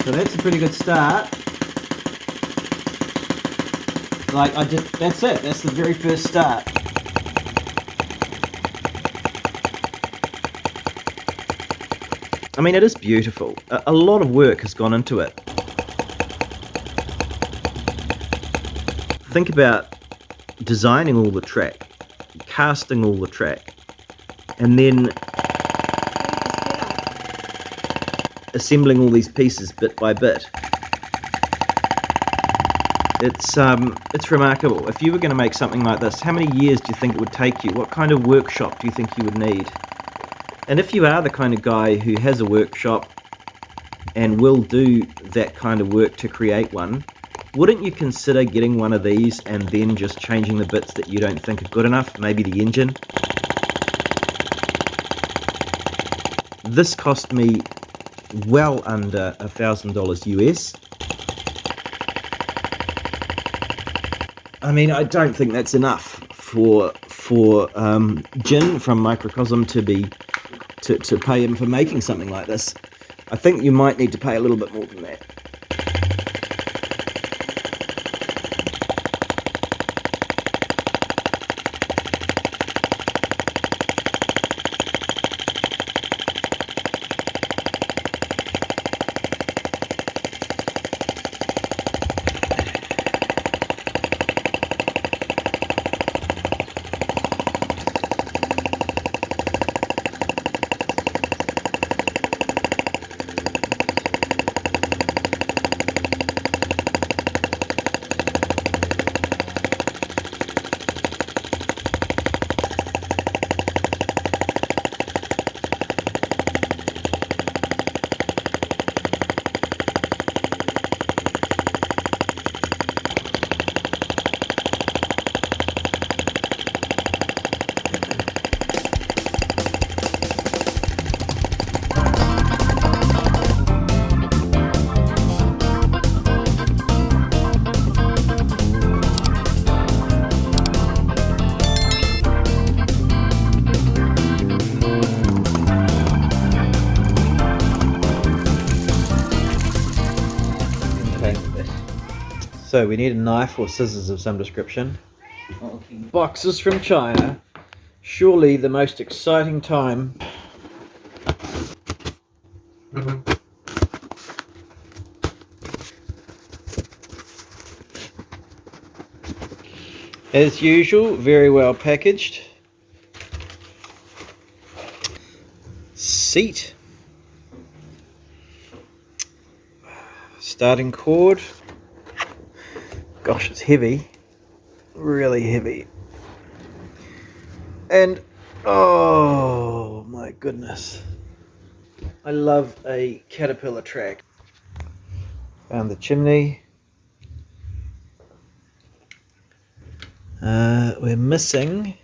So that's a pretty good start. Like that's it. That's the very first start. I mean, it is beautiful. A lot of work has gone into it. Think about designing all the track, casting all the track, and then assembling all these pieces bit by bit. It's remarkable. If you were going to make something like this, how many years do you think it would take you? What kind of workshop do you think you would need? And if you are the kind of guy who has a workshop and will do that kind of work to create one, wouldn't you consider getting one of these and then just changing the bits that you don't think are good enough? Maybe the engine. This cost me well under $1,000 US. I mean, I don't think that's enough for Jin from Microcosm to pay him for making something like this. I think you might need to pay a little bit more than that. So we need a knife or scissors of some description. Okay. Boxes from China. Surely the most exciting time. As usual, very well packaged. Seat. Starting cord. Gosh, it's heavy, really heavy. And oh my goodness, I love a Caterpillar track. Found the chimney. We're missing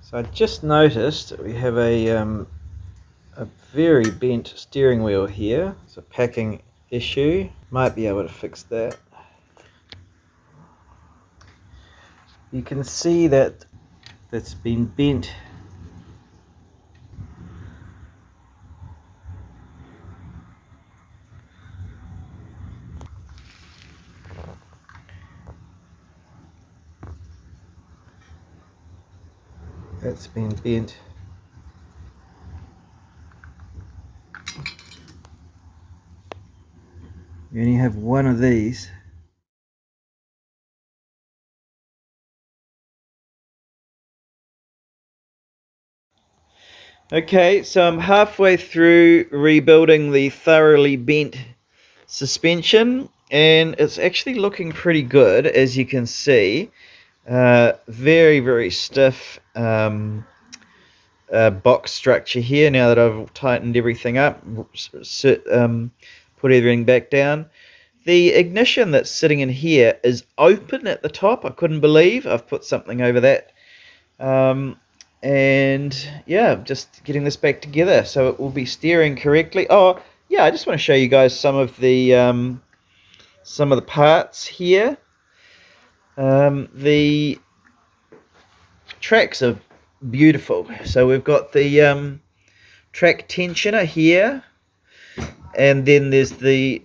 so I just noticed that we have a very bent steering wheel here. It's a packing issue. Might be able to fix that. You can see that that's been bent. That's been bent. You only have one of these. Okay, so I'm halfway through rebuilding the thoroughly bent suspension, and it's actually looking pretty good, as you can see. Very, very stiff box structure here now that I've tightened everything up, put everything back down. The ignition that's sitting in here is open at the top. I couldn't believe I've put something over that. And yeah, just getting this back together so it will be steering correctly. Oh yeah, I just want to show you guys some of the parts here. The tracks are Beautiful. So we've got the track tensioner here, and then there's the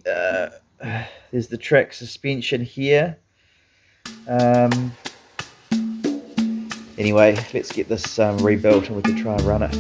track suspension here. Anyway, let's get this rebuilt and we can try and run it.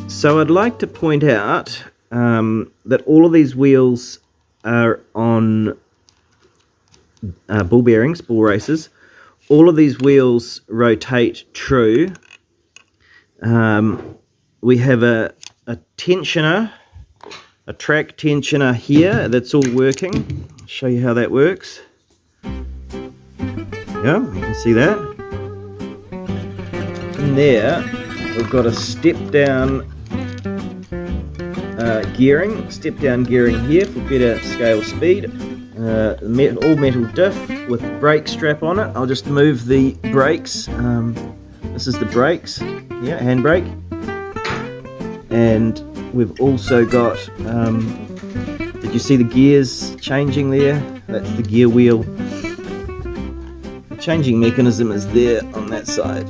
So I'd like to point out that all of these wheels are on ball bearings, ball races. All of these wheels rotate true. We have a tensioner, a track tensioner here that's all working. I'll show you how that works. Yeah, you can see that. In there, we've got a step down gearing here for better scale speed. All metal diff with brake strap on it. I'll just move the brakes. This is the brakes, yeah, handbrake. And we've also got, did you see the gears changing there? That's the gear wheel. The changing mechanism is there on that side.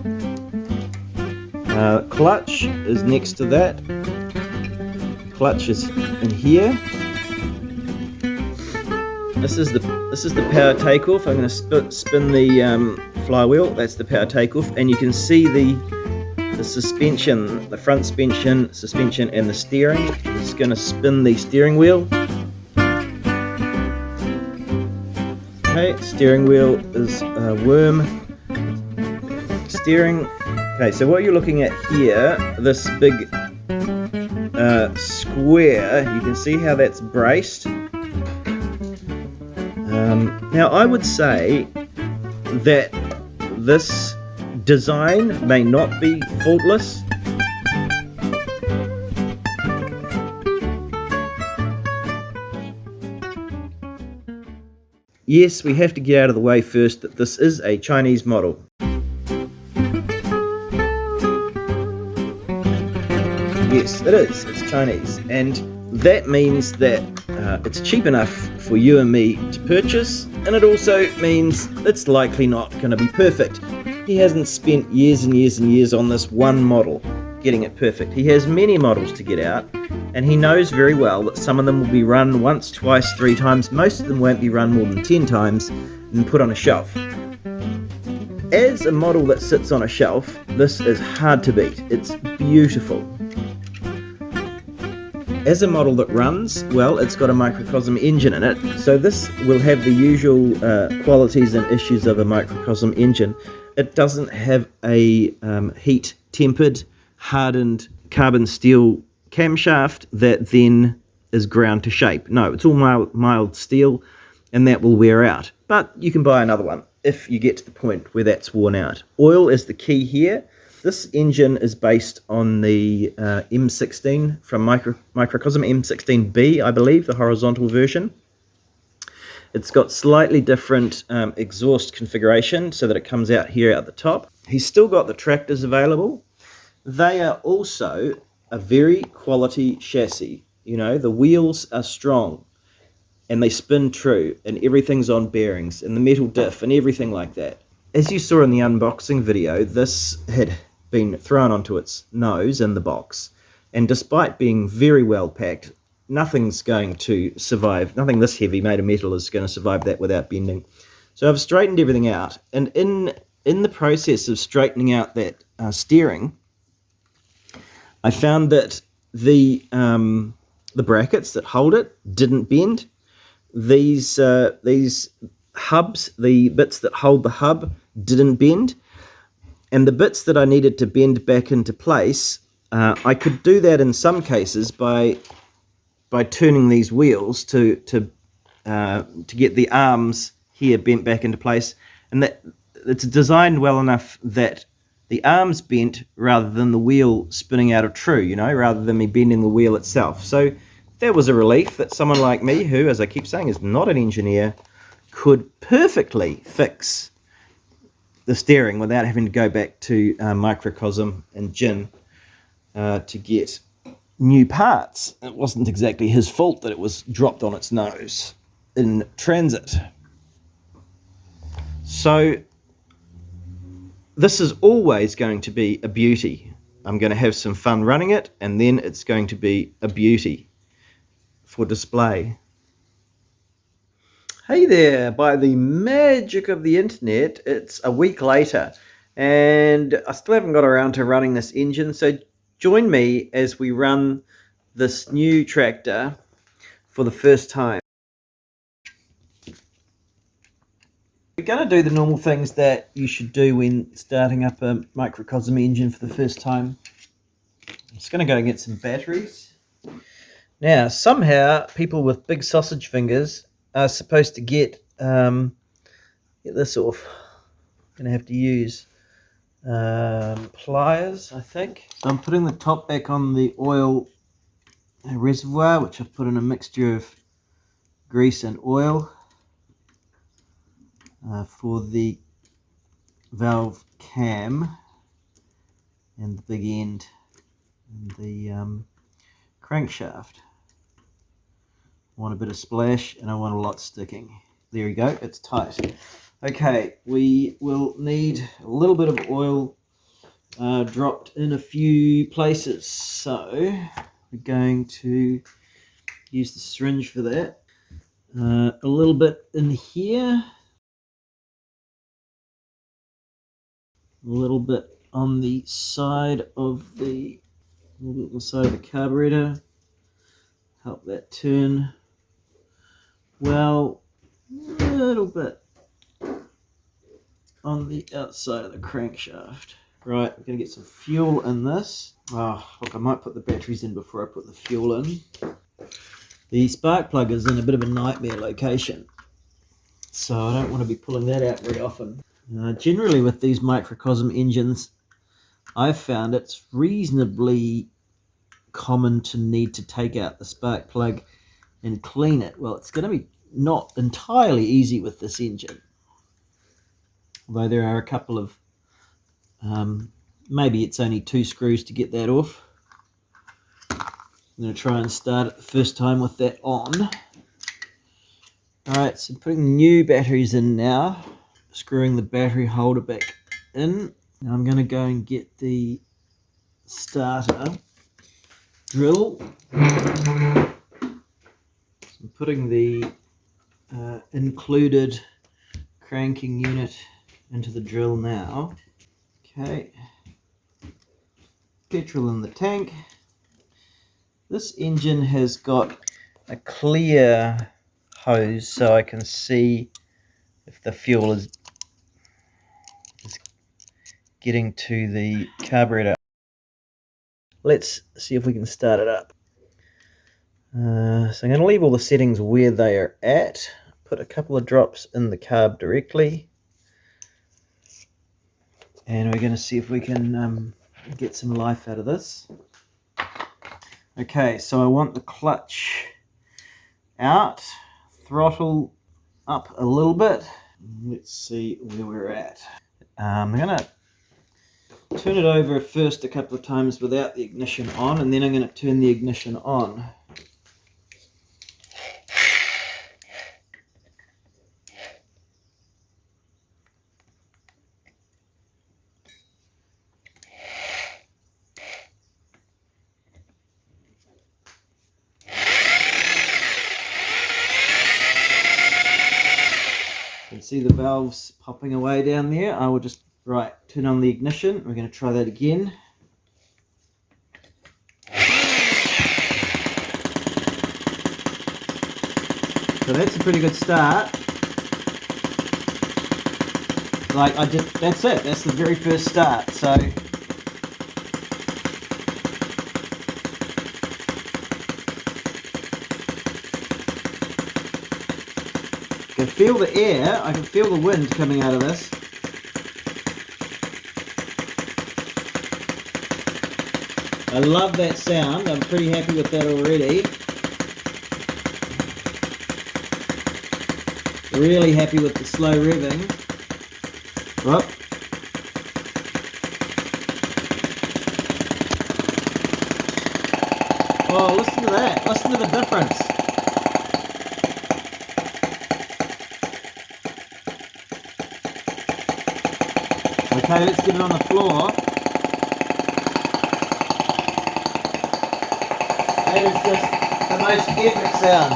Clutch is next to that. Clutch is in here. This is the power takeoff. I'm going to spin the flywheel. That's the power takeoff, and you can see the suspension, the front suspension, and the steering. It's going to spin the steering wheel. Okay, steering wheel is worm steering. Okay, so what you're looking at here, this big square, you can see how that's braced. Now I would say that this design may not be faultless. Yes, we have to get out of the way first that this is a Chinese model. Yes, it is. It's Chinese, and that means that it's cheap enough for you and me to purchase, and it also means it's likely not going to be perfect. He hasn't spent years and years and years on this one model getting it perfect. He has many models to get out, and he knows very well that some of them will be run once, twice, 3 times. Most of them won't be run more than 10 times and put on a shelf. As a model that sits on a shelf, this is hard to beat. It's beautiful. As a model that runs, well, it's got a Microcosm engine in it, so this will have the usual qualities and issues of a Microcosm engine. It doesn't have a heat-tempered, hardened carbon steel camshaft that then is ground to shape. No, it's all mild steel, and that will wear out. But you can buy another one if you get to the point where that's worn out. Oil is the key here. This engine is based on the M16 from Microcosm, M16B, I believe, the horizontal version. It's got slightly different exhaust configuration so that it comes out here at the top. He's still got the tractors available. they are also a very quality chassis. You know, the wheels are strong and they spin true and everything's on bearings and the metal diff and everything like that. As you saw in the unboxing video, this had been thrown onto its nose in the box, and despite being very well packed, nothing's going to survive. Nothing this heavy made of metal is going to survive that without bending. So I've straightened everything out, and in the process of straightening out that steering, I found that the brackets that hold it didn't bend. These hubs, the bits that hold the hub, didn't bend, and the bits that I needed to bend back into place, I could do that in some cases by turning these wheels to get the arms here bent back into place, and that it's designed well enough that the arms bent rather than the wheel spinning out of true, you know, rather than me bending the wheel itself. So that was a relief that someone like me, who, as I keep saying, is not an engineer, could perfectly fix the steering without having to go back to Microcosm and Gin to get new parts. It wasn't exactly his fault that it was dropped on its nose in transit. So this is always going to be a beauty. I'm going to have some fun running it, and then it's going to be a beauty for display. Hey there, by the magic of the internet, it's a week later and I still haven't got around to running this engine, so join me as we run this new tractor for the first time. We're going to do the normal things that you should do when starting up a Microcosm engine for the first time. I'm just going to go and get some batteries. Now, somehow people with big sausage fingers are supposed to get this off. I'm going to have to use pliers, I think. So I'm putting the top back on the oil reservoir, which I've put in a mixture of grease and oil for the valve cam and the big end and the crankshaft. I want a bit of splash and I want a lot sticking. There we go, it's tight. Okay, we will need a little bit of oil dropped in a few places, so we're going to use the syringe for that. A little bit in here, a little bit on the side of the carburetor, help that turn well, a little bit on the outside of the crankshaft. Right, we're going to get some fuel in this. Oh, look, I might put the batteries in before I put the fuel in. The spark plug is in a bit of a nightmare location, so I don't want to be pulling that out very often. Generally with these Microcosm engines, I've found it's reasonably common to need to take out the spark plug and clean it. Well, it's going to be not entirely easy with this engine, although there are a couple of maybe it's only 2 screws to get that off. I'm going to try and start it the first time with that on. Alright, so putting new batteries in now, screwing the battery holder back in. Now I'm going to go and get the starter drill. So I'm putting the included cranking unit into the drill now. Okay, petrol in the tank. This engine has got a clear hose so I can see if the fuel is getting to the carburetor. Let's see if we can start it up. So I'm going to leave all the settings where they are at. Put a couple of drops in the carb directly. And we're going to see if we can get some life out of this. Okay, so I want the clutch out, throttle up a little bit. Let's see where we're at. I'm going to turn it over first a couple of times without the ignition on, and then I'm going to turn the ignition on. You can see the valves popping away down there. I will just, right, turn on the ignition. We're going to try that again. So that's a pretty good start. Like that's it. That's the very first start. So I can feel the air. I can feel the wind coming out of this. I love that sound. I'm pretty happy with that already. Really happy with the slow revving. Whoop. Oh, listen to that. Listen to the difference. Okay, let's get it on the floor. That is just the most epic sound.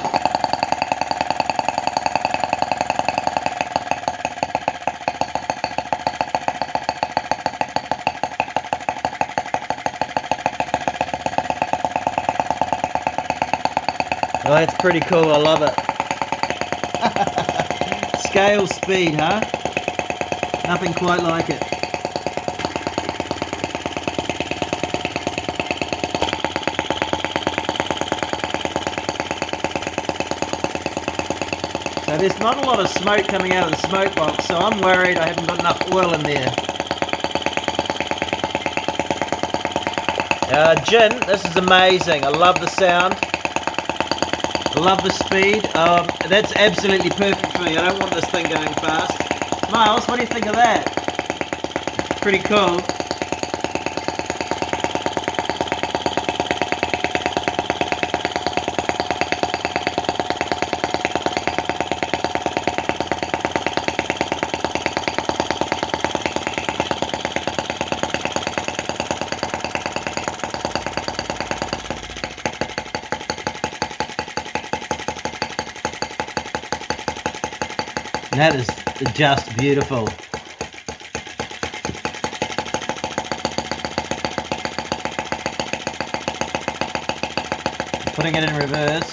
Oh, that's pretty cool, I love it. Scale speed, huh? Nothing quite like it. So there's not a lot of smoke coming out of the smoke box, so I'm worried I haven't got enough oil in there. Gin, this is amazing. I love the sound. I love the speed. That's absolutely perfect for me. I don't want this thing going fast. Miles, what do you think of that? Pretty cool. That is just beautiful. Putting it in reverse.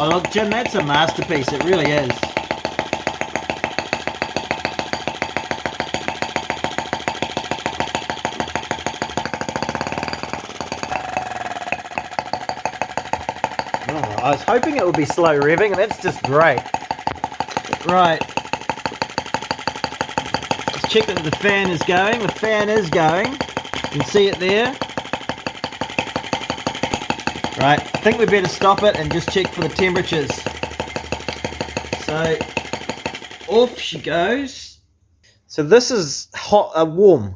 Oh look, Jim, that's a masterpiece, it really is. Oh, I was hoping it would be slow revving, and that's just great. Right. Let's check that the fan is going. The fan is going. You can see it there. Right, I think we better stop it and just check for the temperatures. So, off she goes. So this is hot, warm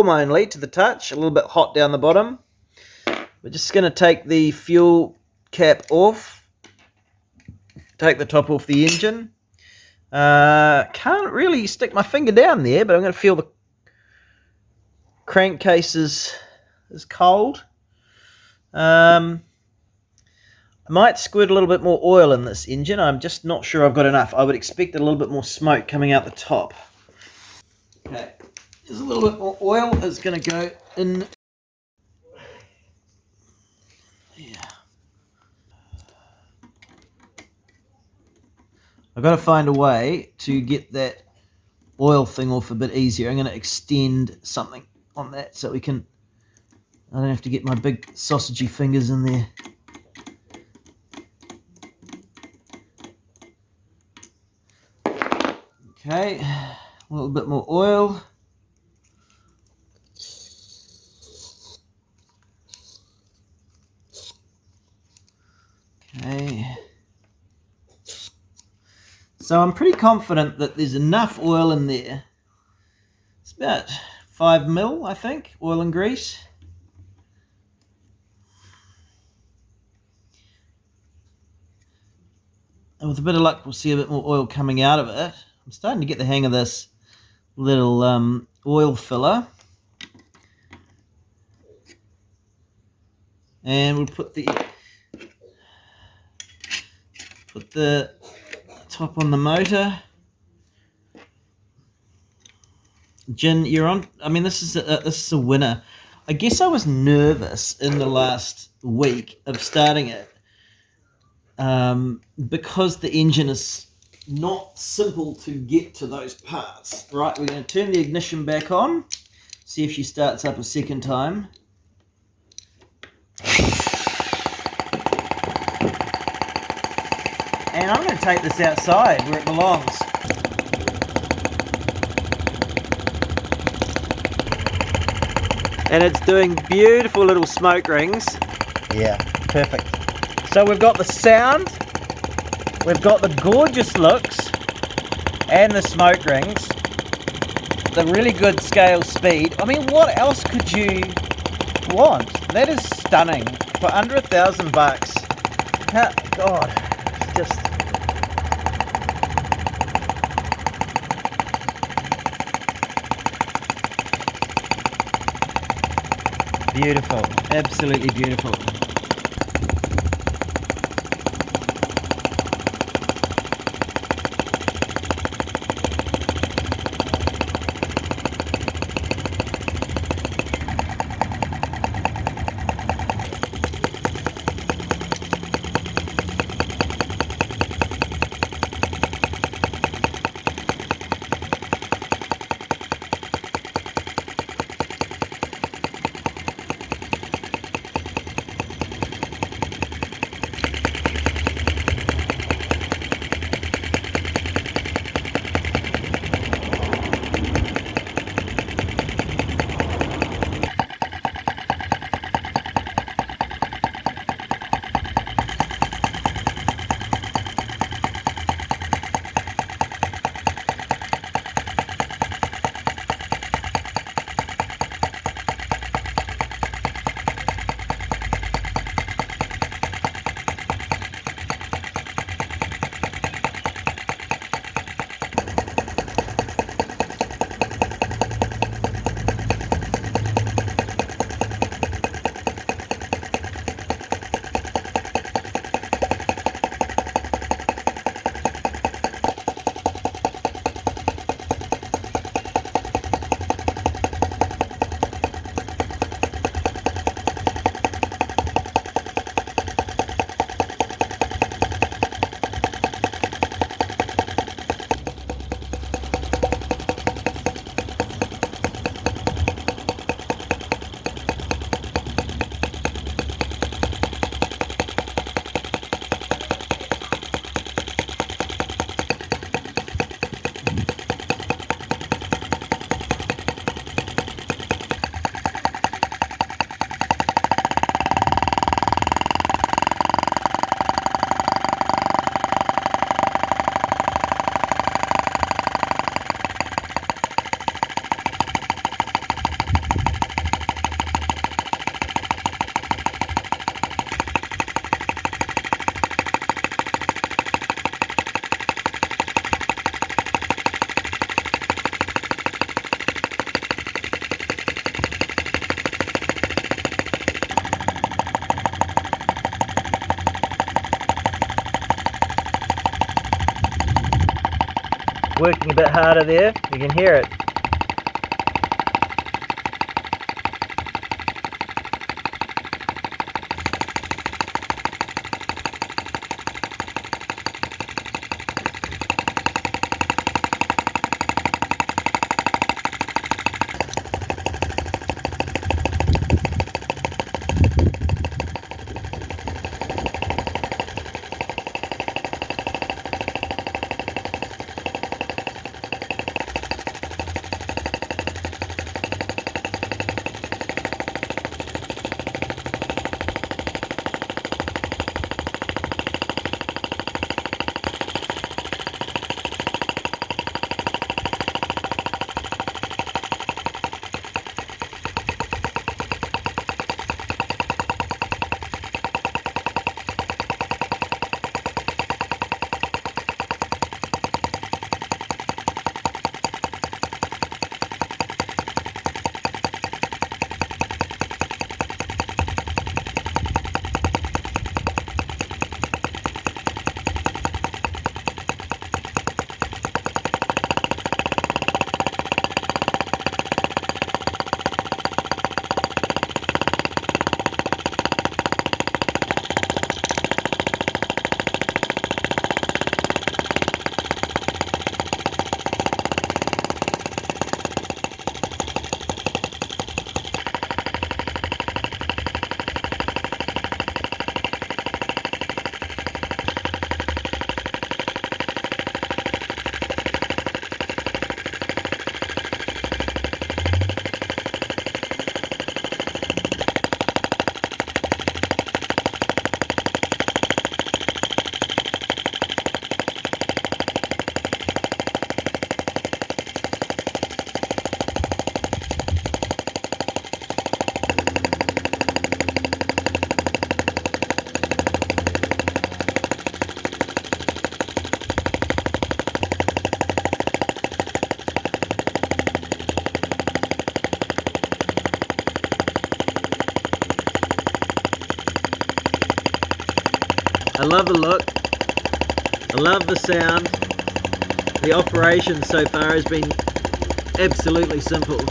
only to the touch, a little bit hot down the bottom. We're just going to take the fuel cap off, take the top off the engine. Can't really stick my finger down there, but I'm going to feel the crankcase is cold. I might squirt a little bit more oil in this engine. I'm just not sure I've got enough. I would expect a little bit more smoke coming out the top. Okay, there's a little bit more oil that's going to go in. Yeah. I've got to find a way to get that oil thing off a bit easier. I'm going to extend something on that so we can, I don't have to get my big sausagey fingers in there. Okay, a little bit more oil. Okay. So I'm pretty confident that there's enough oil in there. It's about 5 mil, I think, oil and grease. And with a bit of luck, we'll see a bit more oil coming out of it. I'm starting to get the hang of this little oil filler. And we'll put the top on the motor. Jin, you're on. I mean, this is a winner. I guess I was nervous in the last week of starting it because the engine is not simple to get to those parts. Right, we're going to turn the ignition back on, see if she starts up a second time. And I'm going to take this outside where it belongs. And it's doing beautiful little smoke rings. Yeah, perfect. So we've got the sound, we've got the gorgeous looks, and the smoke rings. The really good scale speed. I mean, what else could you want? That is stunning. For under $1,000. God, it's just... beautiful, absolutely beautiful. Working a bit harder there, you can hear it. I love the look. I love the sound. The operation so far has been absolutely simple.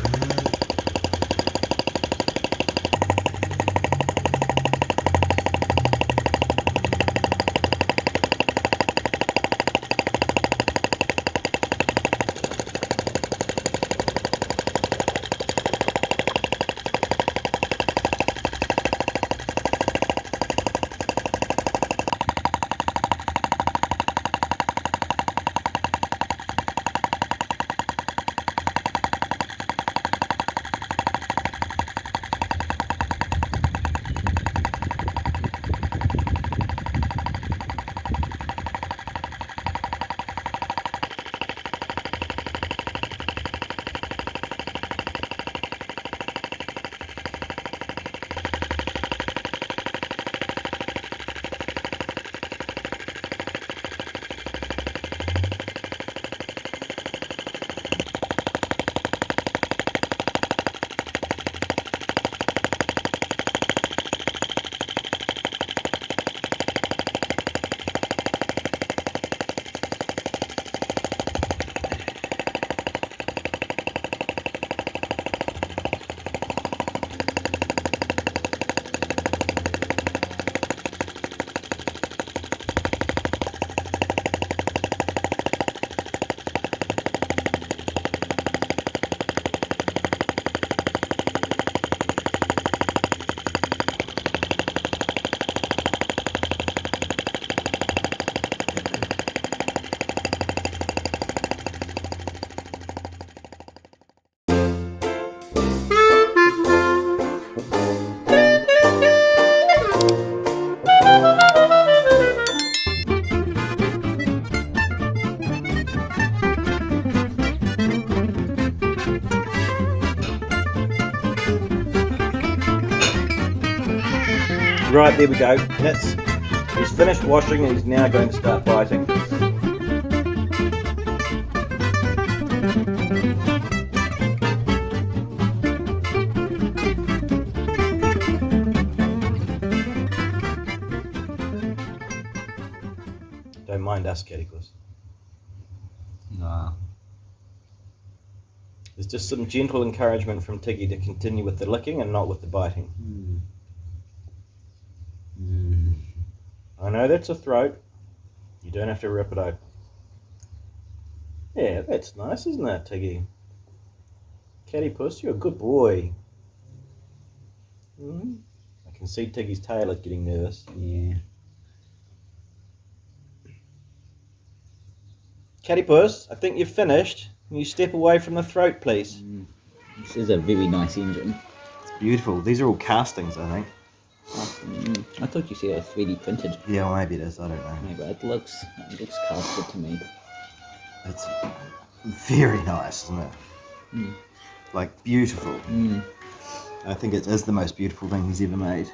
Right, there we go. He's finished washing and he's now going to start biting. Don't mind us, Caddicus. Nah. There's just some gentle encouragement from Tiggy to continue with the licking and not with the biting. I know that's a throat. You don't have to rip it open. Yeah, that's nice, isn't it, Tiggy? Caddipus, you're a good boy. I can see Tiggy's tail is getting nervous. Yeah. Caddipus, I think you've finished. Can you step away from the throat, please? This is a very nice engine. It's beautiful. These are all castings, I think. I thought you said it was 3D printed. Yeah, well, maybe it is. I don't know. No, but it looks casted to me. It's very nice, isn't it? Like, beautiful. I think it is the most beautiful thing he's ever made.